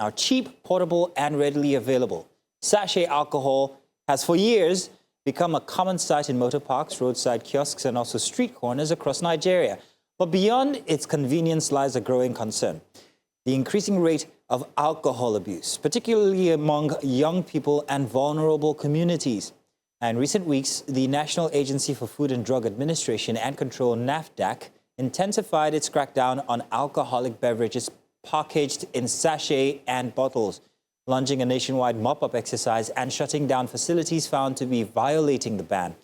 Now, cheap, portable, and readily available, sachet alcohol has for years become a common sight in motor parks, roadside kiosks, and also street corners across Nigeria. But beyond its convenience lies a growing concern: the increasing rate of alcohol abuse, particularly among young people and vulnerable communities. In recent weeks, the National Agency for Food and Drug Administration and Control, NAFDAC, intensified its crackdown on alcoholic beverages packaged in sachet and bottles, launching a nationwide mop-up exercise and shutting down facilities found to be violating the ban.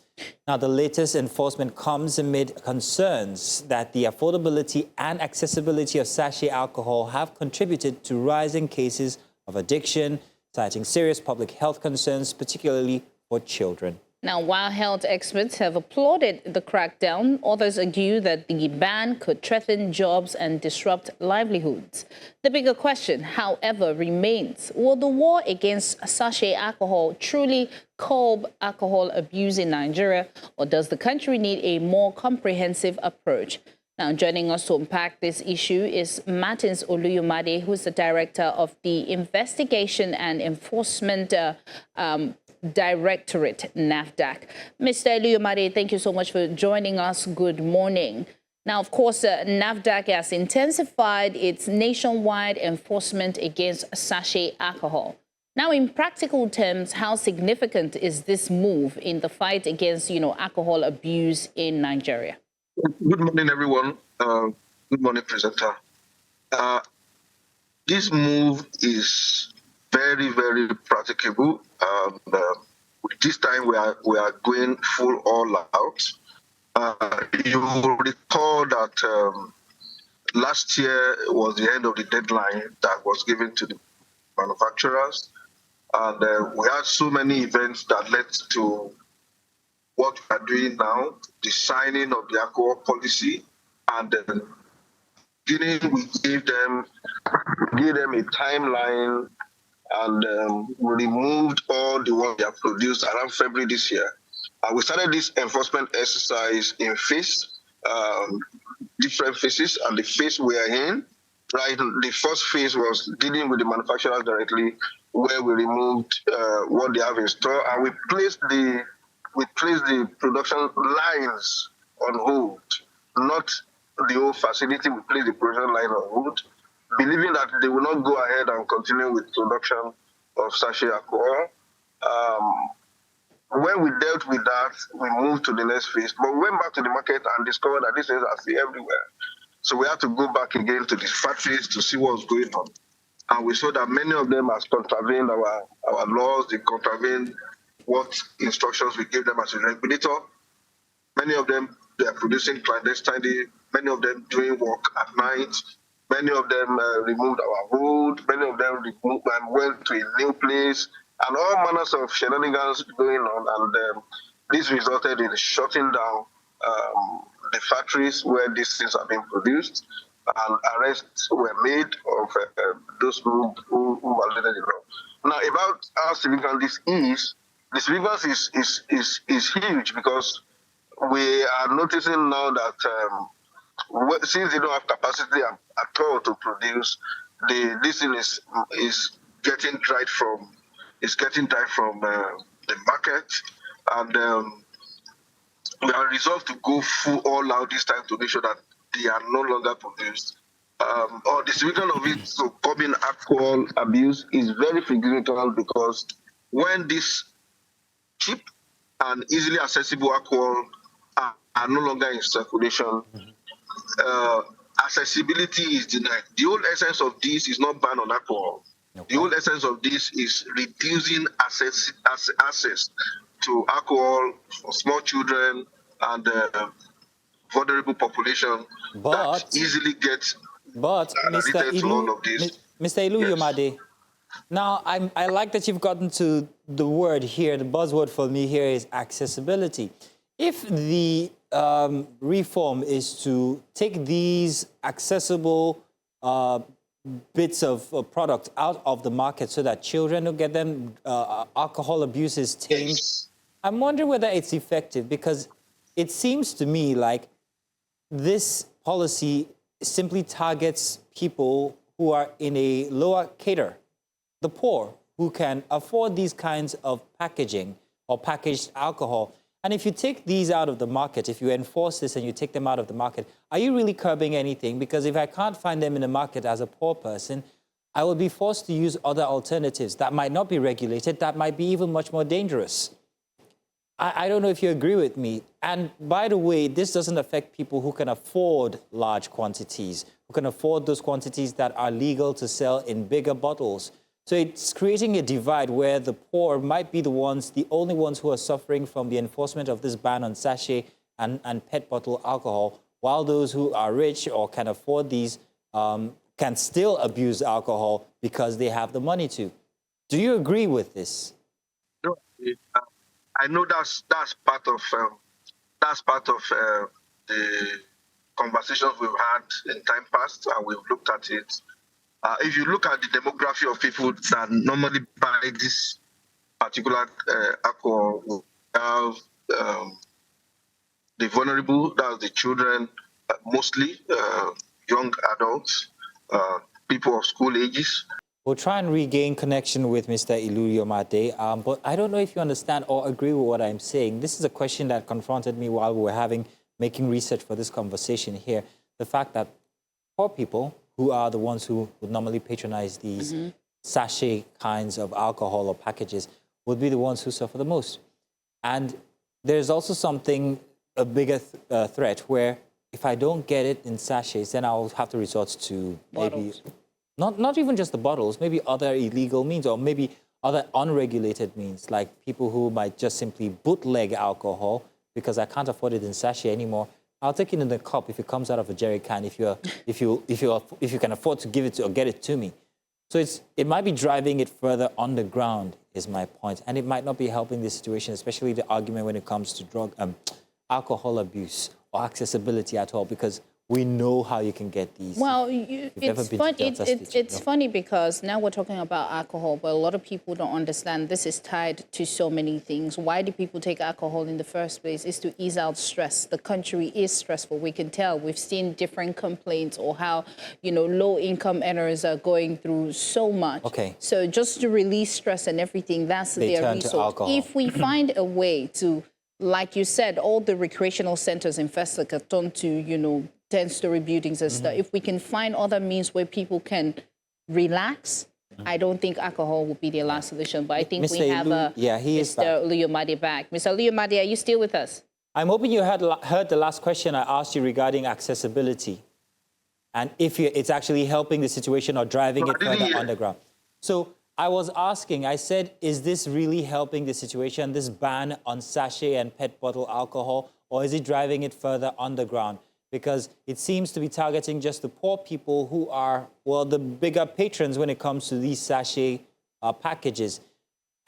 Now, the latest enforcement comes amid concerns that the affordability and accessibility of sachet alcohol have contributed to rising cases of addiction, citing serious public health concerns, particularly for children. Now, while health experts have applauded the crackdown, others argue that the ban could threaten jobs and disrupt livelihoods. The bigger question, however, remains: will the war against sachet alcohol truly curb alcohol abuse in Nigeria, or does the country need a more comprehensive approach? Now, joining us to unpack this issue is Martins Iluyomade, who is the director of the Investigation and Enforcement Directorate, NAFDAC. Mr. Iluyomade, thank you so much for joining us. Good morning. Now, of course, NAFDAC has intensified its nationwide enforcement against sachet alcohol. Now, in practical terms, how significant is this move in the fight against, alcohol abuse in Nigeria? Good morning, everyone. Good morning, presenter. This move is very, very practicable. This time we are going full all out. You will recall that last year was the end of the deadline that was given to the manufacturers, and we had so many events that led to what we are doing now, the signing of the alcohol policy, and then we gave them a timeline, and we removed all the ones they have produced around February this year. And we started this enforcement exercise in different phases, and the phase we are in, right, the first phase was dealing with the manufacturers directly, where we removed what they have in store, and we placed the production lines on hold, not the whole facility. We placed the production line on hold, believing that they will not go ahead and continue with production of sachet alcohol. When we dealt with that, we moved to the next phase, but we went back to the market and discovered that these things are still everywhere. So we had to go back again to these factories to see what was going on. And we saw that many of them have contravened our laws, they contravened what instructions we gave them as a regulator. Many of them, they are producing clandestinely, many of them doing work at night, many of them removed our road, many of them removed and went to a new place, and all manners of shenanigans going on. And this resulted in shutting down the factories where these things are being produced, and arrests were made of those who violated the law. Now, about how significant this is, the significance is huge, because we are noticing now that since they don't have capacity at all to produce, this thing is getting dried from the market, and we are resolved to go full all out this time to make sure that they are no longer produced. Or the significance of it, so curbing alcohol abuse, is very significant, because when this cheap and easily accessible alcohol are no longer in circulation, accessibility is denied. The whole essence of this is not ban on alcohol. Okay. The whole essence of this is reducing access to alcohol for small children and vulnerable population that easily gets addicted to all of this. Mr. Iluyomade, yes. Now I like that you've gotten to the word here. The buzzword for me here is accessibility. If the reform is to take these accessible bits of product out of the market so that children don't get them, alcohol abuse is tamed, yes. I'm wondering whether it's effective, because it seems to me like this policy simply targets people who are in a lower cadre the poor who can afford these kinds of packaging or packaged alcohol. And if you take these out of the market, if you enforce this and you take them out of the market, are you really curbing anything? Because if I can't find them in the market as a poor person, I will be forced to use other alternatives that might not be regulated, that might be even much more dangerous. I don't know if you agree with me. And by the way, this doesn't affect people who can afford large quantities, who can afford those quantities that are legal to sell in bigger bottles. So it's creating a divide where the poor might be the only ones who are suffering from the enforcement of this ban on sachet and PET bottle alcohol, while those who are rich or can afford these can still abuse alcohol because they have the money to. Do you agree with this? No, I know that's part of the conversations we've had in time past, and we've looked at it. If you look at the demography of people that normally buy this particular alcohol, we have the vulnerable, that's the children, mostly young adults, people of school ages. We'll try and regain connection with Mr. Iluyomade, but I don't know if you understand or agree with what I'm saying. This is a question that confronted me while we were making research for this conversation here. The fact that poor people, who are the ones who would normally patronize these sachet kinds of alcohol or packages, would be the ones who suffer the most. And there's also a bigger threat where if I don't get it in sachets, then I'll have to resort to bottles. Maybe not even just the bottles, maybe other illegal means or maybe other unregulated means, like people who might just simply bootleg alcohol because I can't afford it in sachet anymore. I'll take it in the cup if it comes out of a jerry can, if you can afford to give it to or get it to me. So it might be driving it further underground, is my point, and it might not be helping the situation, especially the argument when it comes to alcohol abuse or accessibility at all, because we know how you can get these. Well, it's funny because now we're talking about alcohol, but a lot of people don't understand this is tied to so many things. Why do people take alcohol in the first place? Is to ease out stress. The country is stressful. We can tell. We've seen different complaints or how, low-income earners are going through so much. Okay. So just to release stress and everything, that's their resource. If we find a way to, like you said, all the recreational centers in Festacaton to, 10-story buildings and stuff. If we can find other means where people can relax, I don't think alcohol will be the last solution. But I think we have Mr. Iluyomade back. Mr. Iluyomade, are you still with us? I'm hoping you heard the last question I asked you regarding accessibility and if it's actually helping the situation or driving it further underground. So I was asking, I said, is this really helping the situation, this ban on sachet and PET bottle alcohol, or is it driving it further underground? Because it seems to be targeting just the poor people who are, the bigger patrons when it comes to these sachet packages.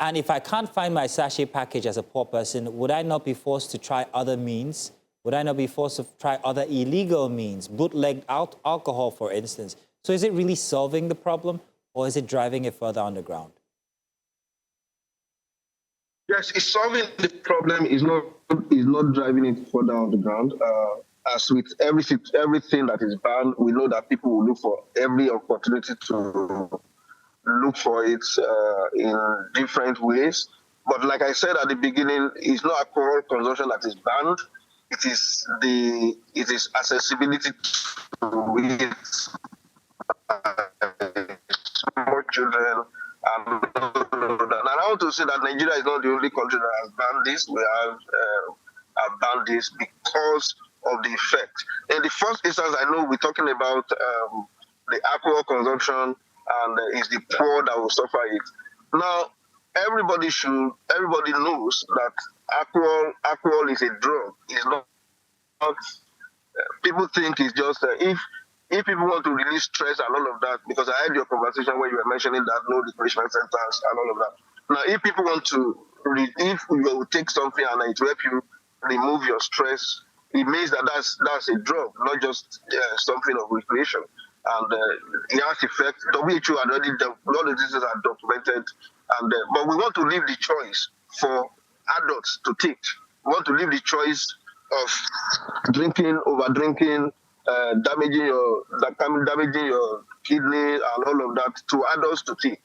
And if I can't find my sachet package as a poor person, would I not be forced to try other means? Would I not be forced to try other illegal means, bootlegged alcohol, for instance? So is it really solving the problem, or is it driving it further underground? Yes, it's solving the problem. Is not driving it further underground. As with everything that is banned, we know that people will look for every opportunity to look for it in different ways. But like I said at the beginning, it's not alcohol consumption that is banned. It is accessibility to it, more children. And I want to say that Nigeria is not the only country that has banned this. We have banned this because of the effect. In the first instance, I know we're talking about the alcohol consumption, and it's the poor that will suffer it. Now, everybody knows that alcohol is a drug. It's not. People think it's just if people want to release stress and all of that. Because I heard your conversation where you were mentioning that no recreational centers and all of that. Now, if people want to, if you will take something and it will help you remove your stress, it means that that's a drug, not just something of recreation. And it has effect. WHO had already done, all of these are documented. And but we want to leave the choice for adults to take. We want to leave the choice of drinking, over drinking, damaging your kidney and all of that to adults to take.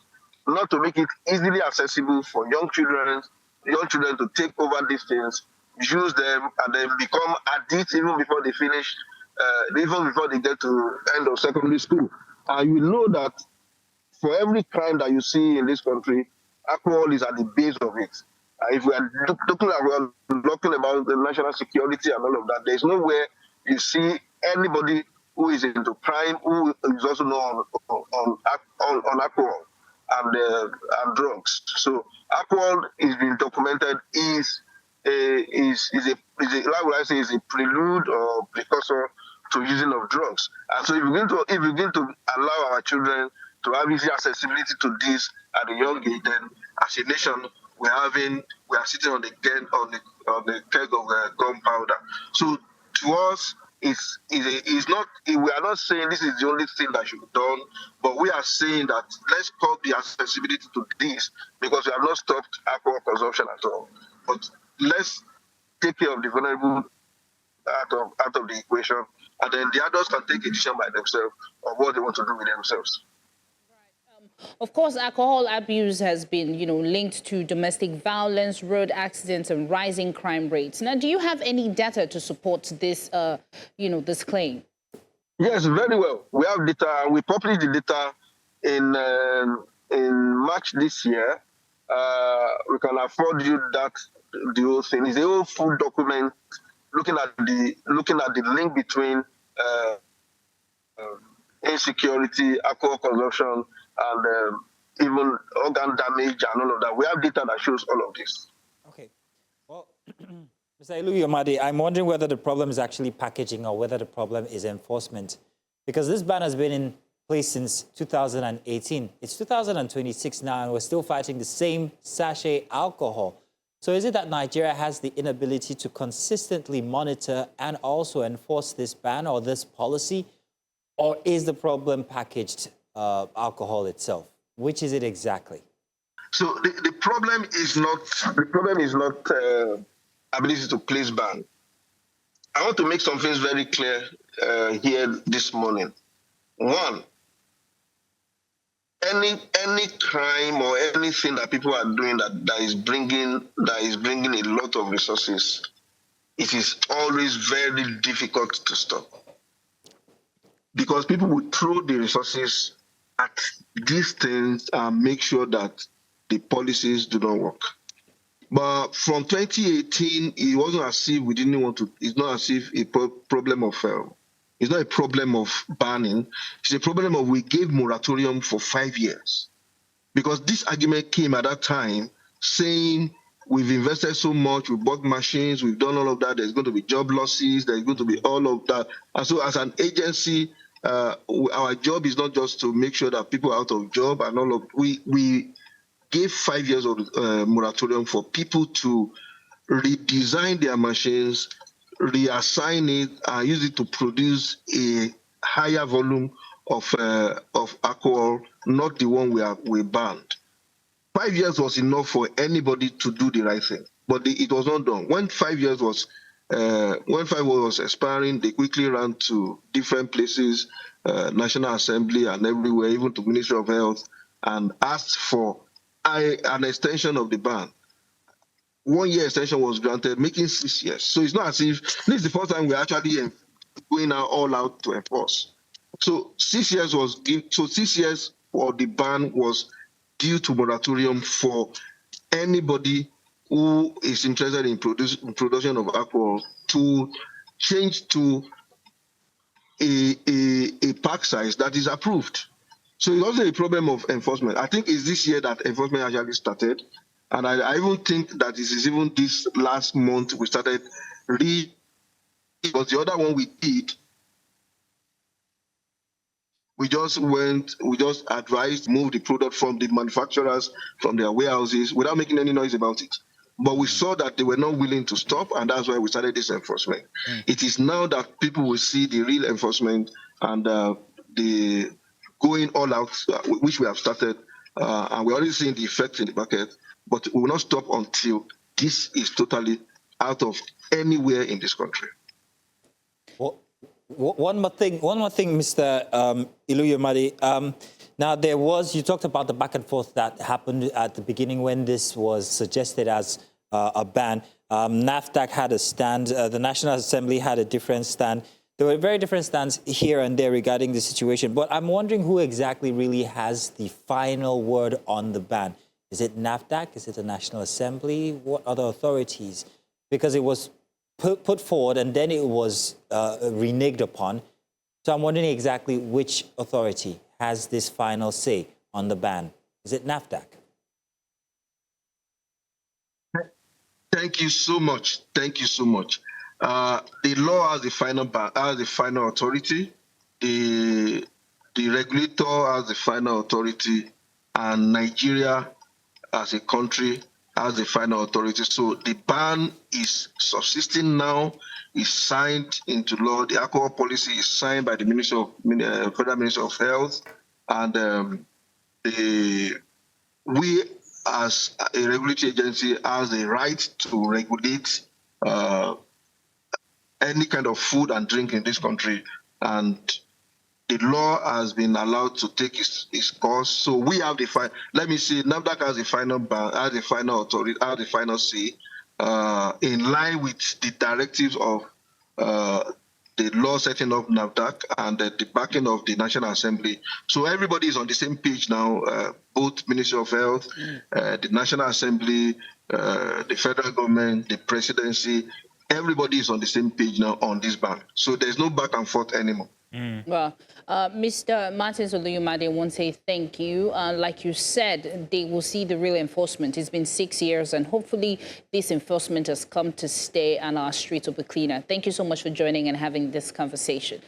not to make it easily accessible for young children to take over these things, use them, and then become addicts even before they finish, even before they get to end of secondary school. And you know that for every crime that you see in this country, alcohol is at the base of it. If we are talking about the national security and all of that, there's nowhere you see anybody who is into crime who is also known on alcohol and drugs. So alcohol is being documented is like would I say, is a prelude or precursor to using of drugs. And so if we begin to allow our children to have easy accessibility to this at a young age, then as a nation we are sitting on the keg of gunpowder. So to us, it's not. We are not saying this is the only thing that should be done, but we are saying that let's curb the accessibility to this, because we have not stopped alcohol consumption at all. But let's take care of the vulnerable out of the equation, and then the adults can take a decision by themselves of what they want to do with themselves. Of course, alcohol abuse has been, linked to domestic violence, road accidents, and rising crime rates. Now, do you have any data to support this, this claim? Yes, very well. We have data. We published the data in March this year. We can afford you that the whole thing is a whole full document looking at the link between insecurity, alcohol consumption, and even organ damage and all of that. We have data that shows all of this. Okay. Well, Mr. Iluyomade, I'm wondering whether the problem is actually packaging or whether the problem is enforcement. Because this ban has been in place since 2018. It's 2026 now, and we're still fighting the same sachet alcohol. So is it that Nigeria has the inability to consistently monitor and also enforce this ban or this policy? Or is the problem packaged alcohol itself? Which is it exactly? So the problem is not ability to place ban. I want to make some things very clear here this morning. One, any crime or anything that people are doing that is bringing a lot of resources, it is always very difficult to stop, because people will throw the resources at these things and make sure that the policies do not work. But from 2018, it wasn't as if we didn't want to. It's not as if a problem of. It's not a problem of banning. It's a problem of we gave moratorium for 5 years, because this argument came at that time saying we've invested so much, we bought machines, we've done all of that. There's going to be job losses. There's going to be all of that. And so, as an agency, our job is not just to make sure that people are out of job and all of. We gave 5 years of moratorium for people to redesign their machines, reassign it, and use it to produce a higher volume of alcohol, not the one we banned. 5 years was enough for anybody to do the right thing, but it was not done. When 5 years was expiring, they quickly ran to different places, National Assembly and everywhere, even to Ministry of Health, and asked for an extension of the ban. 1 year extension was granted, making 6 years. So it's not as if this is the first time we're actually going all out to enforce. So 6 years was 6 years for the ban was due to moratorium for anybody who is interested in production of alcohol to change to a pack size that is approved. So it's also a problem of enforcement. I think it's this year that enforcement actually started. And I even think that this is even this last month we started because the other one we did, we just advised move the product from the manufacturers, from their warehouses, without making any noise about it. But we saw that they were not willing to stop, and that's why we started this enforcement. It is now that people will see the real enforcement and the going all out, which we have started, and we're already seeing the effect in the market. But we will not stop until this is totally out of anywhere in this country. Well, one more thing, Mr. Iluyomade. Now, you talked about the back and forth that happened at the beginning when this was suggested as a ban. NAFDAC had a stand. The National Assembly had a different stand. There were very different stands here and there regarding the situation. But I'm wondering who exactly really has the final word on the ban. Is it NAFDAC? Is it the National Assembly? What other authorities? Because it was put forward and then it was reneged upon. So I'm wondering exactly which authority has this final say on the ban. Is it NAFDAC? Thank you so much. Thank you so much. The law has the final authority. The regulator has the final authority, and Nigeria as a country has the final authority. So the ban is subsisting now, is signed into law. The alcohol policy is signed by the Federal Ministry of Health, and we as a regulatory agency has the right to regulate any kind of food and drink in this country, and the law has been allowed to take its course. So we have the final. Let me see. NAFDAC has the final ban, has the final authority, has the final say, in line with the directives of the law setting up NAFDAC and the backing of the National Assembly. So everybody is on the same page now. Both Ministry of Health, the National Assembly, the federal government, the presidency. Everybody is on the same page now on this ban. So there's no back and forth anymore. Well, Mr. Martins Iluyomade, I want to say thank you. Like you said, they will see the real enforcement. It's been 6 years, and hopefully this enforcement has come to stay and our streets will be cleaner. Thank you so much for joining and having this conversation.